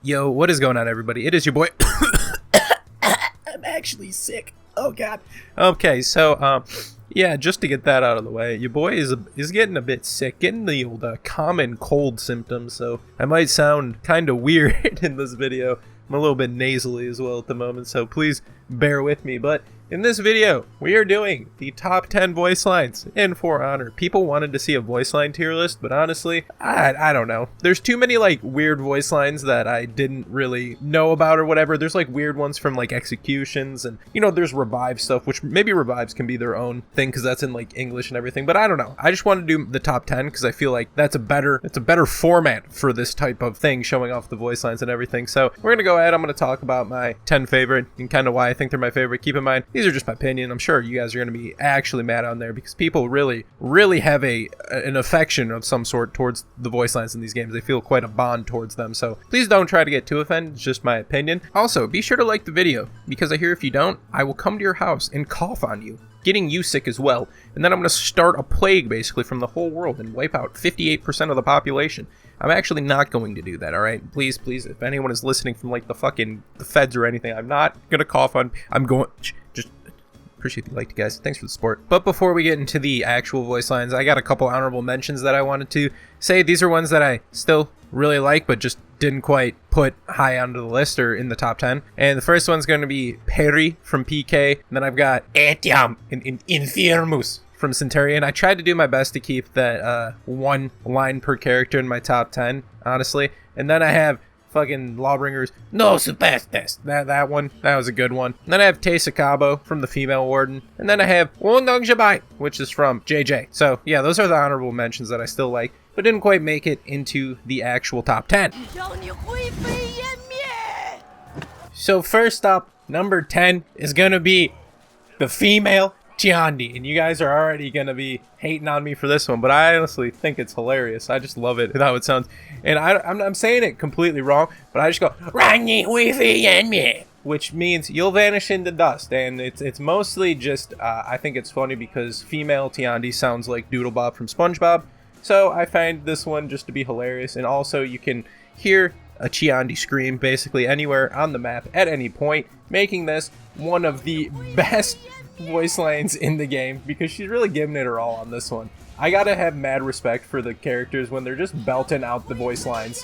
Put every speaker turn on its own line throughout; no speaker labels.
Yo, what is going on, everybody? It is your boy. I'm actually sick. Oh God. Okay, so yeah, just to get that out of the way, your boy is getting a bit sick, getting the old common cold symptoms. So I might sound kind of weird in this video. I'm a little bit nasally as well at the moment, so please bear with me. But in this video, we are doing the top 10 voice lines in For Honor. People wanted to see a voice line tier list, but honestly, I don't know. There's too many like weird voice lines that I didn't really know about or whatever. There's like weird ones from like Executions, and you know, there's Revive stuff, which maybe Revives can be their own thing because that's in like English and everything. But I don't know. I just want to do the top 10 because I feel like it's a better format for this type of thing, showing off the voice lines and everything. So we're gonna go ahead. I'm gonna talk about my 10 favorite and kind of why I think they're my favorite. Keep in mind, these are just my opinion. I'm sure you guys are going to be actually mad on there because people really have an affection of some sort towards the voice lines in these games. They feel quite a bond towards them. So please don't try to get too offended. It's just my opinion. Also, be sure to like the video because I hear if you don't, I will come to your house and cough on you, getting you sick as well. And then I'm going to start a plague basically from the whole world and wipe out 58% of the population. I'm actually not going to do that, alright? Please, if anyone is listening from like the feds or anything, I'm not going to cough on, just appreciate the like, guys. Thanks for the support. But before we get into the actual voice lines, I got a couple honorable mentions that I wanted to say. These are ones that I still really like, but just didn't quite put high onto the list or in the top 10. And the first one's going to be Perry from PK. And then I've got Etiam in Infirmus from Centurion. I tried to do my best to keep that one line per character in my top 10, honestly. And then I have fucking Lawbringers, no superstes. That one, that was a good one. And then I have Tessa Cabo from the Female Warden. And then I have Wondong Jabai, which is from JJ. So yeah, those are the honorable mentions that I still like, but didn't quite make it into the actual top 10. So first up, number 10 is gonna be the female Chiandi, and you guys are already gonna be hating on me for this one, but I honestly think it's hilarious. I just love it how it sounds, and I'm saying it completely wrong, but I just go which means you'll vanish into dust, and it's mostly just I think it's funny because female Tiandi sounds like Doodlebob from SpongeBob, so I find this one just to be hilarious. And also you can hear a Chiandi scream basically anywhere on the map at any point, making this one of the best voice lines in the game because she's really giving it her all on this one. I gotta have mad respect for the characters when they're just belting out the voice lines.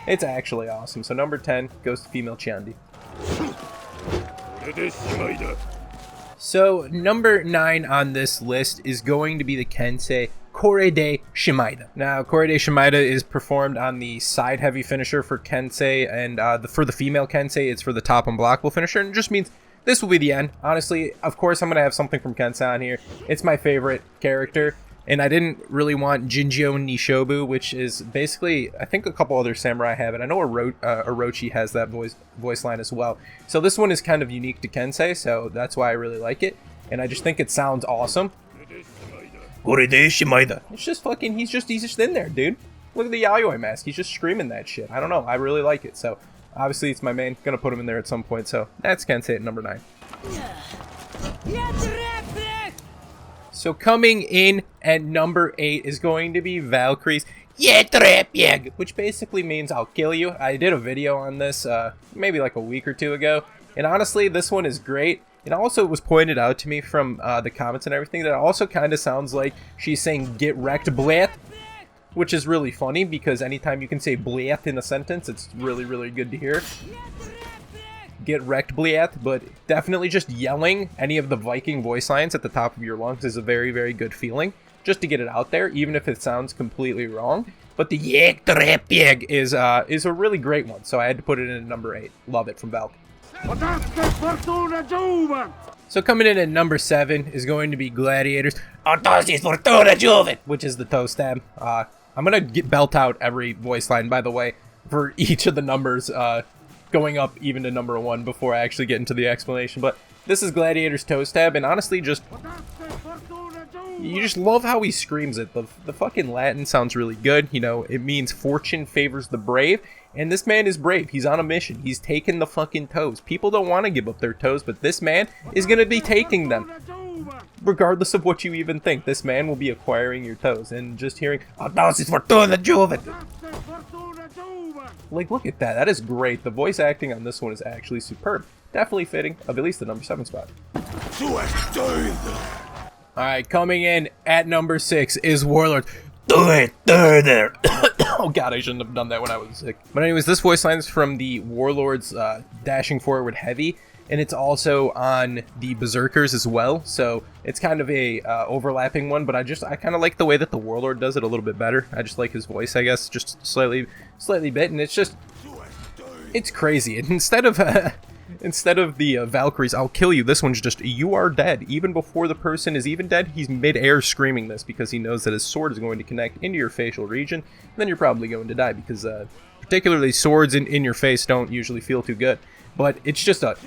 It's actually awesome. So number 10 goes to female Chiandi. So number 9 on this list is going to be the Kensei Kore de Shimaida. Now, Kore de Shimaida is performed on the side heavy finisher for Kensei, and for the female Kensei, it's for the top unblockable finisher, and it just means this will be the end. Honestly, of course, I'm going to have something from Kensei on here. It's my favorite character, and I didn't really want Jinjyo Nishobu, which is basically, I think a couple other samurai have it. I know Orochi has that voice line as well. So this one is kind of unique to Kensei, so that's why I really like it, and I just think it sounds awesome. It's just fucking, he's just in there, dude. Look at the Yayoi mask. He's just screaming that shit. I don't know. I really like it, so obviously, it's my main. Gonna put him in there at some point, so that's Kensei at number 9. So coming in at number 8 is going to be Valkyrie's which basically means I'll kill you. I did a video on this maybe like a week or two ago, and honestly, this one is great. And also, it was pointed out to me from the comments and everything that it also kind of sounds like she's saying "get wrecked, blat," which is really funny because anytime you can say "blat" in a sentence, it's really good to hear. Get wrecked, blat, but definitely just yelling any of the Viking voice lines at the top of your lungs is a very good feeling. Just to get it out there, even if it sounds completely wrong. But the is a really great one, so I had to put it in at number 8. Love it from Valk. So coming in at number 7 is going to be Gladiators, which is the toe stab. I'm gonna belt out every voice line, by the way, for each of the numbers, going up even to number 1 before I actually get into the explanation. But this is Gladiator's toe stab, and honestly, you just love how he screams it. The fucking Latin sounds really good. You know, it means fortune favors the brave. And this man is brave. He's on a mission. He's taking the fucking toes. People don't want to give up their toes, but this man is going to be taking them. Regardless of what you even think, this man will be acquiring your toes. And just hearing, Like, look at that. That is great. The voice acting on this one is actually superb. Definitely fitting of at least the number 7 spot. Alright, coming in at number 6 is Warlord. Do it further. Oh god, I shouldn't have done that when I was sick. But anyways, this voice line is from the Warlord's Dashing Forward Heavy, and it's also on the Berserkers as well, so it's kind of a overlapping one, but I kind of like the way that the Warlord does it a little bit better. I just like his voice, I guess, just slightly bit, and it's crazy. And instead of the Valkyries, I'll kill you, this one's just, you are dead. Even before the person is even dead, he's mid-air screaming this because he knows that his sword is going to connect into your facial region, and then you're probably going to die because particularly swords in your face don't usually feel too good. But it's just a...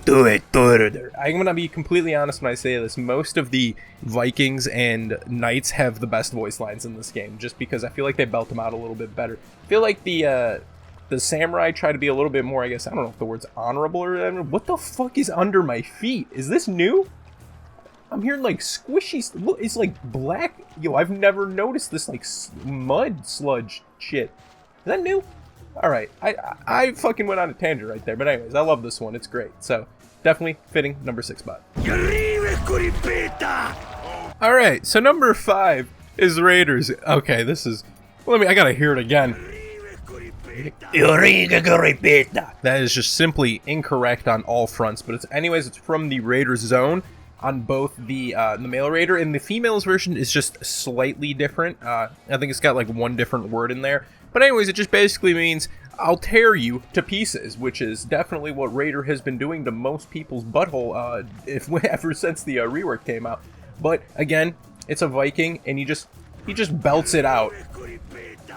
Do it further. I'm going to be completely honest when I say this. Most of the Vikings and Knights have the best voice lines in this game, just because I feel like they belt them out a little bit better. I feel like the Samurai try to be a little bit more, I guess, I don't know if the word's honorable or whatever. What the fuck is under my feet? Is this new? I'm hearing like squishy, look, it's like black. Yo, I've never noticed this like mud sludge shit. Is that new? Alright, I fucking went on a tangent right there, but anyways, I love this one, it's great. So, definitely fitting number 6 spot. Alright, so number 5 is Raiders. Okay, this is, I gotta hear it again. That is just simply incorrect on all fronts, but it's from the Raiders zone on both the male Raider, and the female's version is just slightly different. I think it's got like one different word in there. But anyways, it just basically means, I'll tear you to pieces, which is definitely what Raider has been doing to most people's butthole ever since the rework came out. But again, it's a Viking, and he just belts it out.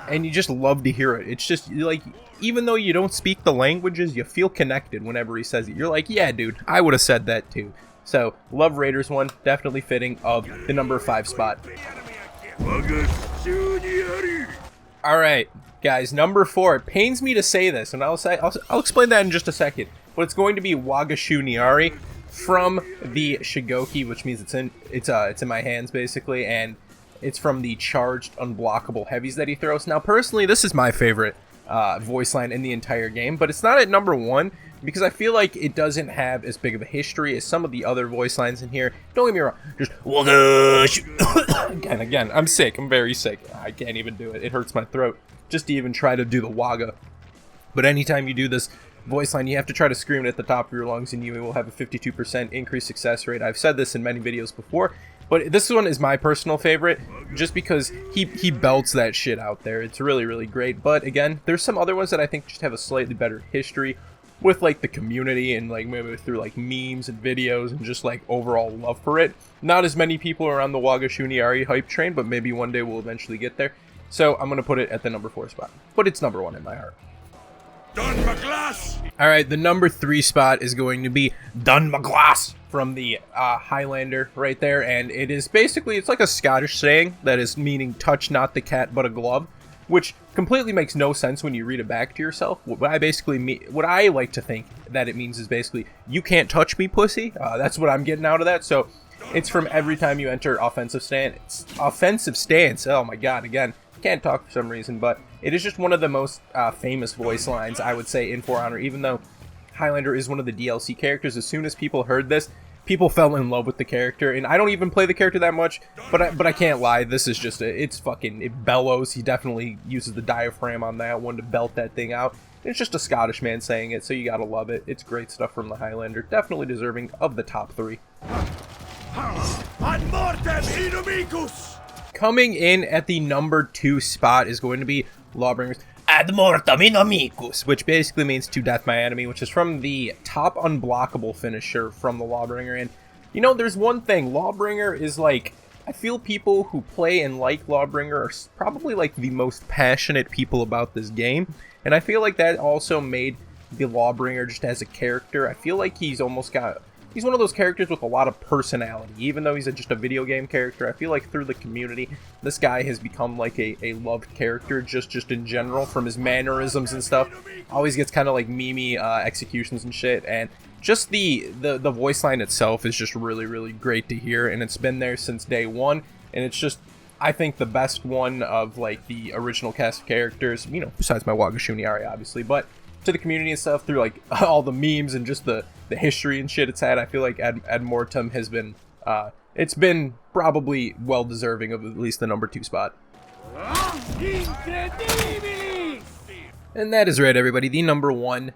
And you just love to hear it. It's just, like, even though you don't speak the languages, you feel connected whenever he says it. You're like, yeah, dude, I would have said that too. So, love Raiders one, definitely fitting of the number 5 spot. Alright, guys, number 4. It pains me to say this, and I'll explain that in just a second. But it's going to be Wagashu Niari from the Shigoki, which means it's in my hands basically, and it's from the charged unblockable heavies that he throws. Now, personally, this is my favorite voice line in the entire game, but it's not at number 1 because I feel like it doesn't have as big of a history as some of the other voice lines in here. Don't get me wrong, just again, I'm sick. I'm very sick. I can't even do it. It hurts my throat just to even try to do the Waga. But anytime you do this voice line, you have to try to scream it at the top of your lungs, and you will have a 52% increased success rate. I've said this in many videos before, but this one is my personal favorite, just because he belts that shit out there. It's really, really great. But again, there's some other ones that I think just have a slightly better history with like the community and like maybe through like memes and videos and just like overall love for it. Not as many people are on the Wagashu Niari hype train, but maybe one day we'll eventually get there. So I'm going to put it at the number 4 spot. But it's number 1 in my heart. Alright, the number 3 spot is going to be Dun McGlass from the Highlander right there. And it is basically, it's like a Scottish saying that is meaning touch not the cat but a glove, which completely makes no sense when you read it back to yourself. What I like to think that it means is basically, you can't touch me, pussy. That's what I'm getting out of that. So it's from every time you enter offensive stance. Offensive stance. Oh my god, again. Can't talk for some reason, but it is just one of the most famous voice lines, I would say, in For Honor. Even though Highlander is one of the DLC characters, as soon as people heard this, people fell in love with the character. And I don't even play the character that much, but I can't lie. This is just it bellows. He definitely uses the diaphragm on that one to belt that thing out. It's just a Scottish man saying it, so you gotta love it. It's great stuff from the Highlander. Definitely deserving of the top 3. Ad mortem inimicus! Coming in at the number 2 spot is going to be Lawbringers Ad mortem inimicus, which basically means to death my enemy, which is from the top unblockable finisher from the Lawbringer. And, you know, there's one thing. Lawbringer is like, I feel people who play and like Lawbringer are probably like the most passionate people about this game. And I feel like that also made the Lawbringer just as a character. I feel like he's one of those characters with a lot of personality. Even though he's just a video game character, I feel like through the community, this guy has become like a loved character just in general, from his mannerisms and stuff. Always gets kind of like meme executions and shit, and just the voice line itself is just really, really great to hear, and it's been there since day one, and it's just I think the best one of like the original cast of characters, you know, besides my Wagashuni Ari, obviously, but to the community and stuff through like all the memes and just the history and shit it's had. I feel like Ad Mortem has been, it's been probably well deserving of at least the number 2 spot. And that is right, everybody. The number 1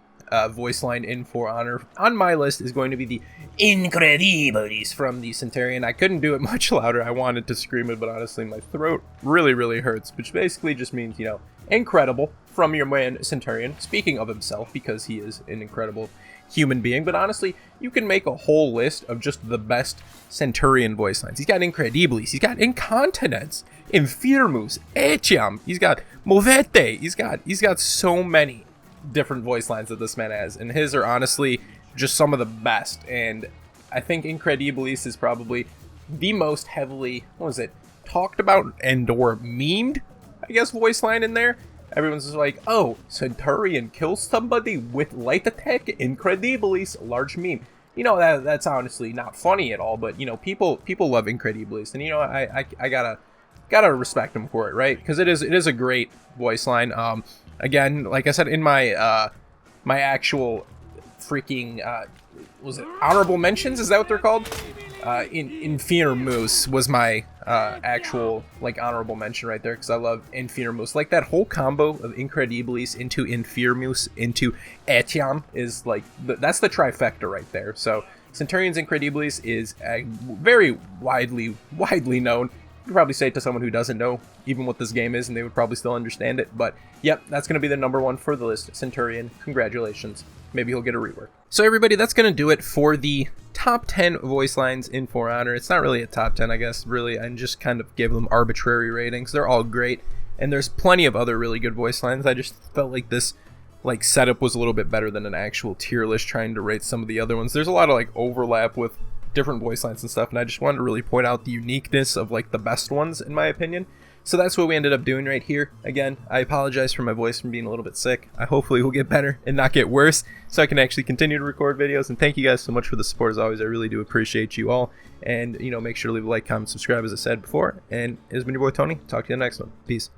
voice line in For Honor on my list is going to be the Incredibilis from the Centurion. I couldn't do it much louder. I wanted to scream it, but honestly, my throat really hurts, which basically just means, you know, incredible from your man Centurion, speaking of himself, because he is an incredible human being. But honestly, you can make a whole list of just the best Centurion voice lines. He's got Incredibilis, he's got Incontinence, Infirmus, Etiam, he's got Movete, he's got so many different voice lines that this man has, and his are honestly just some of the best. And I think Incredibilis is probably the most heavily, talked about and or memed, I guess, voice line in there. Everyone's just like, oh, Centurion kills somebody with light attack, Incredibilis, large meme. You know, that's honestly not funny at all, but you know, people love Incredibilis, and you know, I gotta respect him for it, right? Because it is a great voice line. Again, like I said, in my my actual freaking honorable mentions, is that what they're called? Infirmus was my actual like honorable mention right there, because I love Infirmus. Like that whole combo of Incredibilis into Infirmus into Etiam is like that's the trifecta right there. So Centurion's Incredibilis is very widely known. You could probably say it to someone who doesn't know even what this game is, and they would probably still understand it. But yep, that's going to be the number 1 for the list. Centurion, congratulations. Maybe he'll get a rework. So everybody, that's going to do it for the top 10 voice lines in For Honor. It's not really a top 10, I guess, really. I just kind of gave them arbitrary ratings. They're all great, and there's plenty of other really good voice lines. I just felt like this like setup was a little bit better than an actual tier list trying to rate some of the other ones. There's a lot of like overlap with different voice lines and stuff, and I just wanted to really point out the uniqueness of like the best ones in my opinion. So that's what we ended up doing right here. Again, I apologize for my voice from being a little bit sick. I hopefully will get better and not get worse, so I can actually continue to record videos. And thank you guys so much for the support as always. I really do appreciate you all. And you know, make sure to leave a like, comment, subscribe as I said before. And it's been your boy Tony. Talk to you in the next one. Peace.